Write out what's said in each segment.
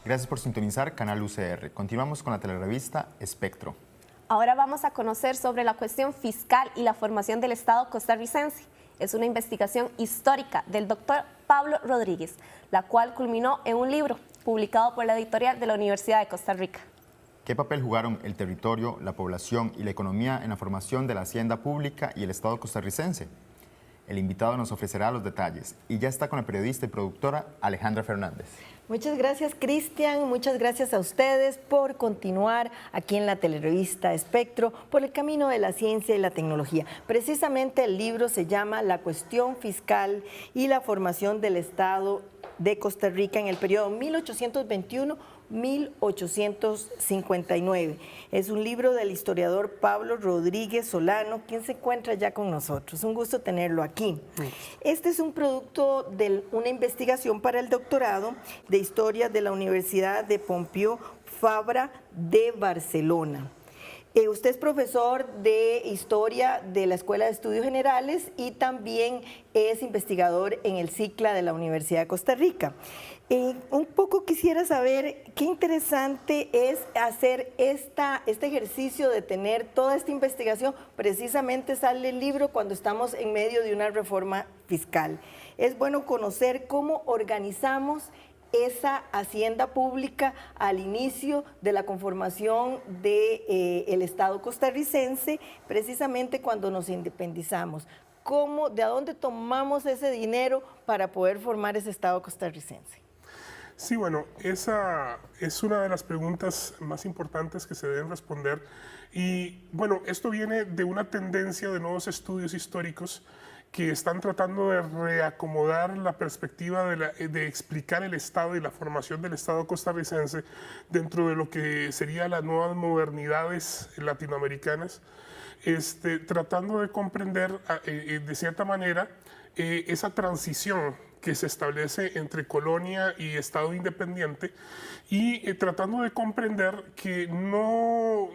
Gracias por sintonizar Canal UCR. Continuamos con la telerevista Espectro. Ahora vamos a conocer sobre la cuestión fiscal y la formación del Estado costarricense. Es una investigación histórica del doctor Pablo Rodríguez, la cual culminó en un libro publicado por la editorial de la Universidad de Costa Rica. ¿Qué papel jugaron el territorio, la población y la economía en la formación de la hacienda pública y el Estado costarricense? El invitado nos ofrecerá los detalles y ya está con la periodista y productora Alejandra Fernández. Muchas gracias, Cristian. Muchas gracias a ustedes por continuar aquí en la telerevista Espectro por el camino de la ciencia y la tecnología. Precisamente el libro se llama La cuestión fiscal y la formación del Estado de Costa Rica en el periodo 1821-1859. Es un libro del historiador Pablo Rodríguez Solano, quien se encuentra ya con nosotros. Un gusto tenerlo aquí. Este es un producto de una investigación para el doctorado de Historia de la Universidad de Pompeu Fabra de Barcelona. Usted es profesor de Historia de la Escuela de Estudios Generales y también es investigador en el CICLA de la Universidad de Costa Rica. Un poco quisiera saber qué interesante es hacer este ejercicio de tener toda esta investigación. Precisamente sale el libro cuando estamos en medio de una reforma fiscal. Es bueno conocer cómo organizamos esa hacienda pública al inicio de la conformación del Estado costarricense, precisamente cuando nos independizamos. ¿De dónde tomamos ese dinero para poder formar ese Estado costarricense? Sí, bueno, esa es una de las preguntas más importantes que se deben responder. Y bueno, esto viene de una tendencia de nuevos estudios históricos que están tratando de reacomodar la perspectiva de explicar el Estado y la formación del Estado costarricense dentro de lo que serían las nuevas modernidades latinoamericanas, tratando de comprender de cierta manera esa transición que se establece entre colonia y Estado independiente y tratando de comprender que no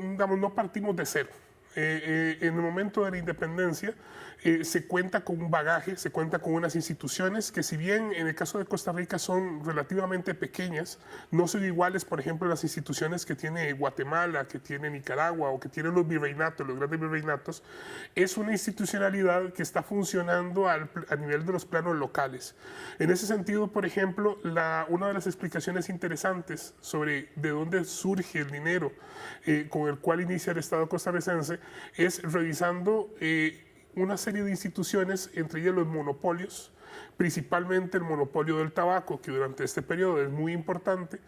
partimos de cero. En el momento de la independencia se cuenta con un bagaje, se cuenta con unas instituciones que, si bien en el caso de Costa Rica son relativamente pequeñas, no son iguales, por ejemplo, las instituciones que tiene Guatemala, que tiene Nicaragua o que tienen los virreinatos, los grandes virreinatos. Es una institucionalidad que está funcionando a nivel de los planos locales. En ese sentido, por ejemplo, una de las explicaciones interesantes sobre de dónde surge el dinero con el cual inicia el Estado costarricense es revisando una serie de instituciones, entre ellas los monopolios, principalmente el monopolio del tabaco, que durante este periodo es muy importante,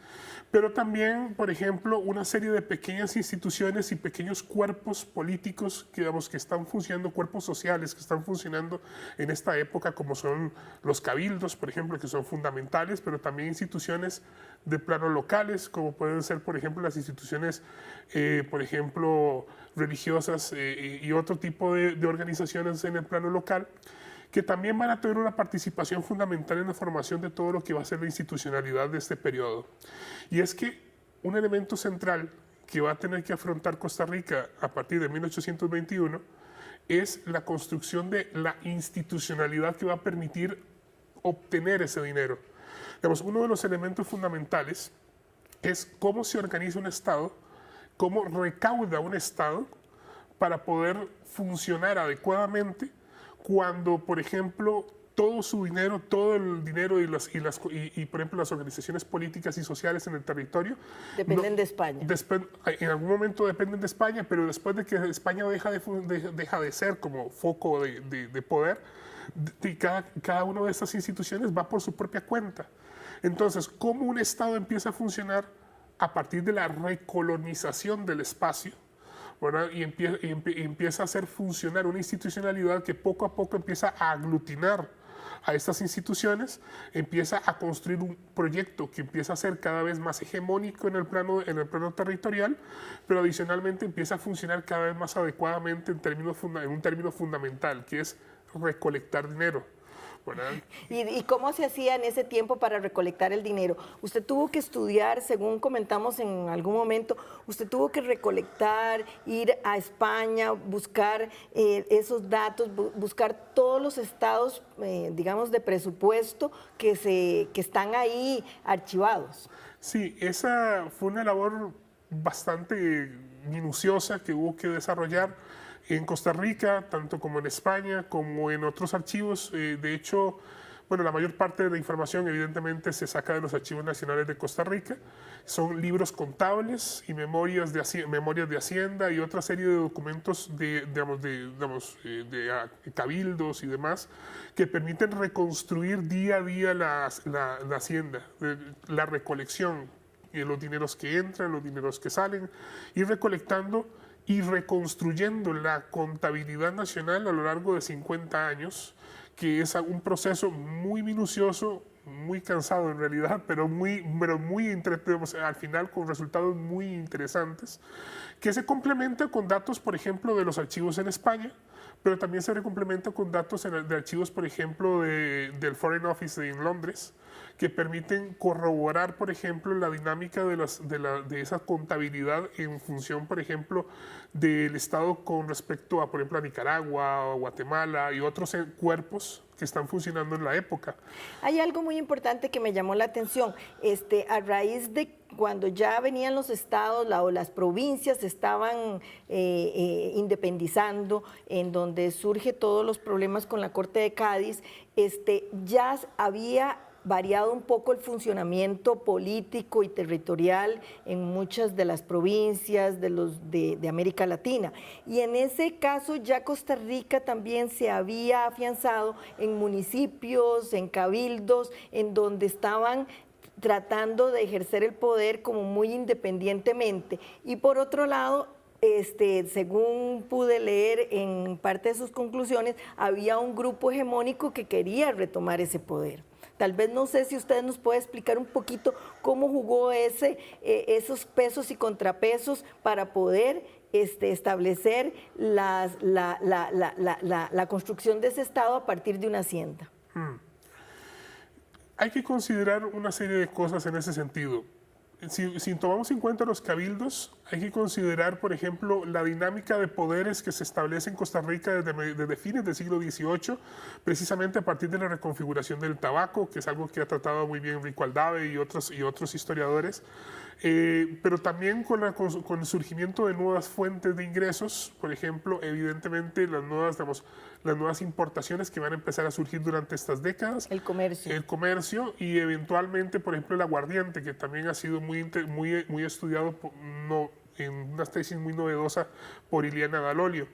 pero también, por ejemplo, una serie de pequeñas instituciones y pequeños cuerpos políticos que están funcionando, cuerpos sociales que están funcionando en esta época, como son los cabildos, por ejemplo, que son fundamentales, pero también instituciones de plano locales, como pueden ser, por ejemplo, las instituciones, por ejemplo, religiosas y otro tipo de organizaciones en el plano local, que también van a tener una participación fundamental en la formación de todo lo que va a ser la institucionalidad de este periodo. Y es que un elemento central que va a tener que afrontar Costa Rica a partir de 1821 es la construcción de la institucionalidad que va a permitir obtener ese dinero. Uno de los elementos fundamentales es cómo se organiza un Estado, cómo recauda un Estado para poder funcionar adecuadamente cuando, por ejemplo, todo el dinero y por ejemplo, las organizaciones políticas y sociales en el territorio dependen de España. En algún momento dependen de España, pero después de que España deja de ser como foco de poder, cada una de estas instituciones va por su propia cuenta. Entonces, ¿cómo un Estado empieza a funcionar a partir de la recolonización del espacio? ¿Verdad? Y empieza a hacer funcionar una institucionalidad que poco a poco empieza a aglutinar a estas instituciones, empieza a construir un proyecto que empieza a ser cada vez más hegemónico en el plano territorial, pero adicionalmente empieza a funcionar cada vez más adecuadamente en un término fundamental, que es recolectar dinero. ¿verdad? ¿Y cómo se hacía en ese tiempo para recolectar el dinero? Usted tuvo que estudiar, según comentamos en algún momento, usted tuvo que recolectar, ir a España, buscar esos datos, buscar todos los estados, digamos, de presupuesto que están ahí archivados. Sí, esa fue una labor bastante minuciosa que hubo que desarrollar en Costa Rica, tanto como en España, como en otros archivos. De hecho, bueno, la mayor parte de la información evidentemente se saca de los archivos nacionales de Costa Rica. Son libros contables y memorias de Hacienda y otra serie de documentos de cabildos y demás que permiten reconstruir día a día la Hacienda, la recolección, los dineros que entran, los dineros que salen, ir recolectando y reconstruyendo la contabilidad nacional a lo largo de 50 años, que es un proceso muy minucioso, muy cansado en realidad, pero muy al final con resultados muy interesantes, que se complementa con datos, por ejemplo, de los archivos en España, pero también se complementa con datos de archivos, por ejemplo, del Foreign Office en Londres, que permiten corroborar, por ejemplo, la dinámica de esa contabilidad en función, por ejemplo, del Estado con respecto a, por ejemplo, a Nicaragua, o Guatemala y otros cuerpos que están funcionando en la época. Hay algo muy importante que me llamó la atención. A raíz de cuando ya venían los estados o las provincias se estaban independizando, en donde surge todos los problemas con la Corte de Cádiz, ya había variado un poco el funcionamiento político y territorial en muchas de las provincias de América Latina. Y en ese caso ya Costa Rica también se había afianzado en municipios, en cabildos, en donde estaban tratando de ejercer el poder como muy independientemente. Y por otro lado, según pude leer en parte de sus conclusiones, había un grupo hegemónico que quería retomar ese poder. Tal vez no sé si usted nos puede explicar un poquito cómo jugó esos pesos y contrapesos para poder establecer la construcción de ese Estado a partir de una hacienda. Hay que considerar una serie de cosas en ese sentido. Si tomamos en cuenta los cabildos, hay que considerar, por ejemplo, la dinámica de poderes que se establece en Costa Rica desde fines del siglo XVIII, precisamente a partir de la reconfiguración del tabaco, que es algo que ha tratado muy bien Rico Aldave y otros historiadores, pero también con el surgimiento de nuevas fuentes de ingresos, por ejemplo, evidentemente las nuevas importaciones que van a empezar a surgir durante estas décadas. El comercio. El comercio y eventualmente, por ejemplo, el aguardiente, que también ha sido muy estudiado en una tesis muy novedosa por Iliana Dalolio.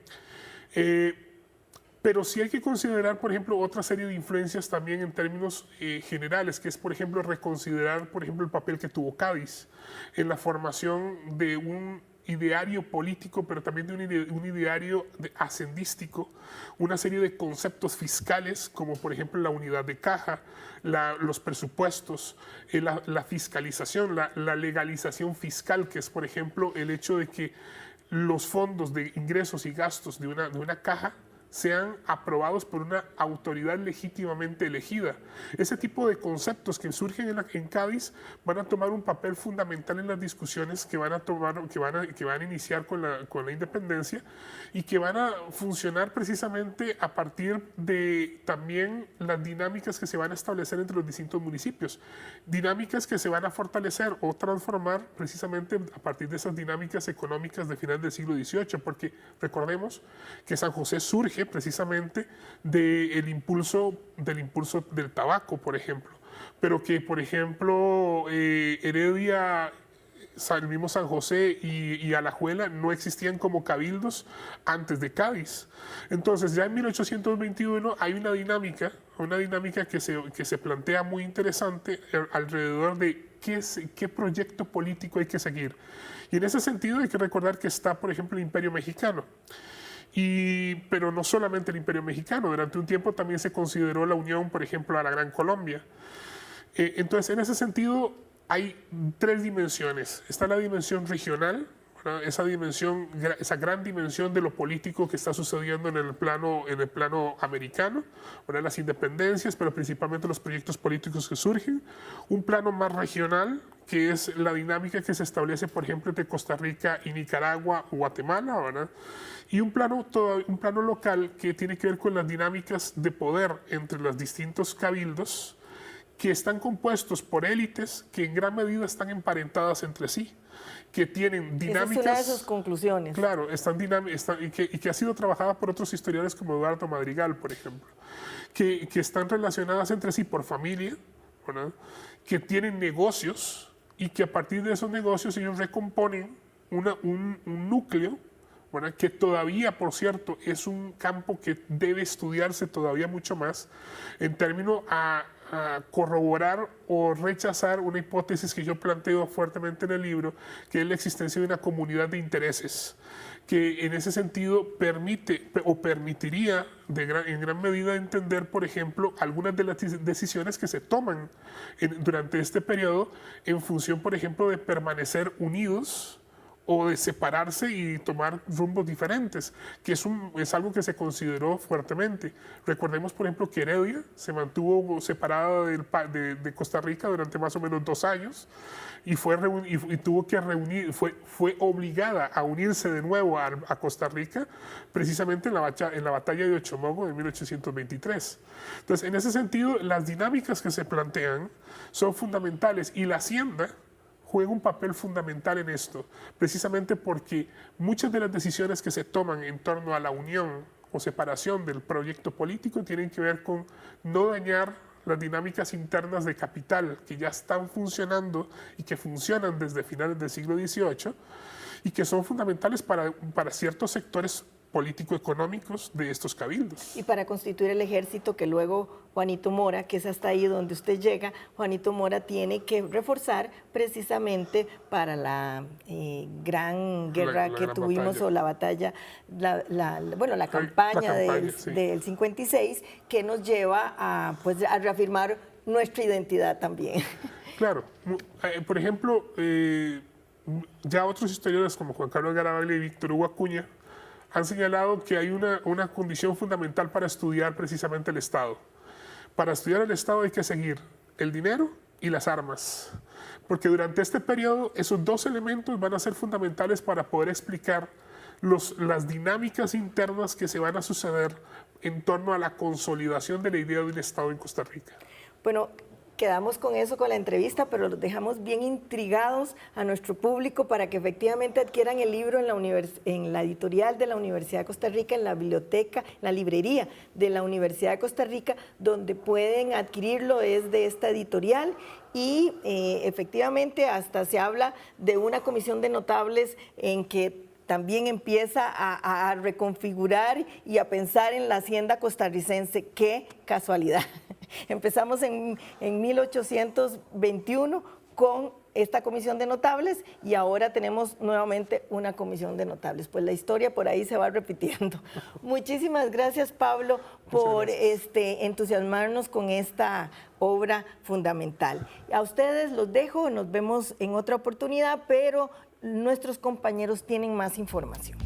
Pero sí hay que considerar, por ejemplo, otra serie de influencias también en términos generales, que es, por ejemplo, reconsiderar, por ejemplo, el papel que tuvo Cádiz en la formación de un ideario político, pero también de un ideario hacendístico, una serie de conceptos fiscales, como por ejemplo la unidad de caja, los presupuestos, la fiscalización, la legalización fiscal, que es por ejemplo el hecho de que los fondos de ingresos y gastos de una caja sean aprobados por una autoridad legítimamente elegida. Ese tipo de conceptos que surgen en Cádiz van a tomar un papel fundamental en las discusiones que van a iniciar con la independencia y que van a funcionar precisamente a partir de también las dinámicas que se van a establecer entre los distintos municipios. Dinámicas que se van a fortalecer o transformar precisamente a partir de esas dinámicas económicas de final del siglo XVIII, porque recordemos que San José surge precisamente del impulso del tabaco, por ejemplo, pero que, por ejemplo, Heredia, el mismo San José y Alajuela no existían como cabildos antes de Cádiz. Entonces, ya en 1821 hay una dinámica que se plantea muy interesante alrededor de qué proyecto político hay que seguir. Y en ese sentido hay que recordar que está, por ejemplo, el Imperio Mexicano. Pero no solamente el Imperio Mexicano, durante un tiempo también se consideró la unión, por ejemplo, a la Gran Colombia. Entonces, en ese sentido, hay tres dimensiones. Está la dimensión regional, ¿verdad? Esa gran dimensión de lo político que está sucediendo en el plano americano, ¿verdad? Las independencias, pero principalmente los proyectos políticos que surgen. Un plano más regional, que es la dinámica que se establece, por ejemplo, entre Costa Rica y Nicaragua o Guatemala, ¿verdad? Y un plano local que tiene que ver con las dinámicas de poder entre los distintos cabildos, que están compuestos por élites que en gran medida están emparentadas entre sí, que tienen dinámicas... Esa es una de sus conclusiones. Claro, y que ha sido trabajada por otros historiadores como Eduardo Madrigal, por ejemplo, que están relacionadas entre sí por familia, ¿verdad? Que tienen negocios y que a partir de esos negocios ellos recomponen un núcleo, ¿verdad? Que todavía, por cierto, es un campo que debe estudiarse todavía mucho más en términos a corroborar o rechazar una hipótesis que yo planteo fuertemente en el libro, que es la existencia de una comunidad de intereses, que en ese sentido permite o permitiría en gran medida entender, por ejemplo, algunas de las decisiones que se toman durante este periodo en función, por ejemplo, de permanecer unidos o de separarse y tomar rumbos diferentes, que es algo que se consideró fuertemente. Recordemos, por ejemplo, que Heredia se mantuvo separada de Costa Rica durante más o menos 2 años y tuvo que fue obligada a unirse de nuevo a Costa Rica, precisamente en la batalla de Ochomogo de 1823. Entonces, en ese sentido, las dinámicas que se plantean son fundamentales y la hacienda juega un papel fundamental en esto, precisamente porque muchas de las decisiones que se toman en torno a la unión o separación del proyecto político tienen que ver con no dañar las dinámicas internas de capital que ya están funcionando y que funcionan desde finales del siglo XVIII y que son fundamentales para ciertos sectores político-económicos de estos cabildos. Y para constituir el ejército que luego Juanito Mora, que es hasta ahí donde usted llega, Juanito Mora tiene que reforzar precisamente para la gran guerra que tuvimos batalla. O la batalla, la campaña sí. del 56, que nos lleva a reafirmar nuestra identidad también. Claro, por ejemplo, ya otros historiadores como Juan Carlos Garavaglia y Víctor Hugo Acuña han señalado que hay una condición fundamental para estudiar precisamente el Estado. Para estudiar el Estado hay que seguir el dinero y las armas, porque durante este periodo esos 2 elementos van a ser fundamentales para poder explicar las dinámicas internas que se van a suceder en torno a la consolidación de la idea de un Estado en Costa Rica. Bueno, quedamos con eso, con la entrevista, pero los dejamos bien intrigados a nuestro público para que efectivamente adquieran el libro en la editorial de la Universidad de Costa Rica, en la biblioteca, la librería de la Universidad de Costa Rica, donde pueden adquirirlo desde esta editorial. Y efectivamente hasta se habla de una comisión de notables en que también empieza a reconfigurar y a pensar en la hacienda costarricense. ¡Qué casualidad! Empezamos en 1821 con esta comisión de notables y ahora tenemos nuevamente una comisión de notables. Pues la historia por ahí se va repitiendo. Muchísimas gracias, Pablo, por entusiasmarnos con esta obra fundamental. A ustedes los dejo, nos vemos en otra oportunidad, pero nuestros compañeros tienen más información.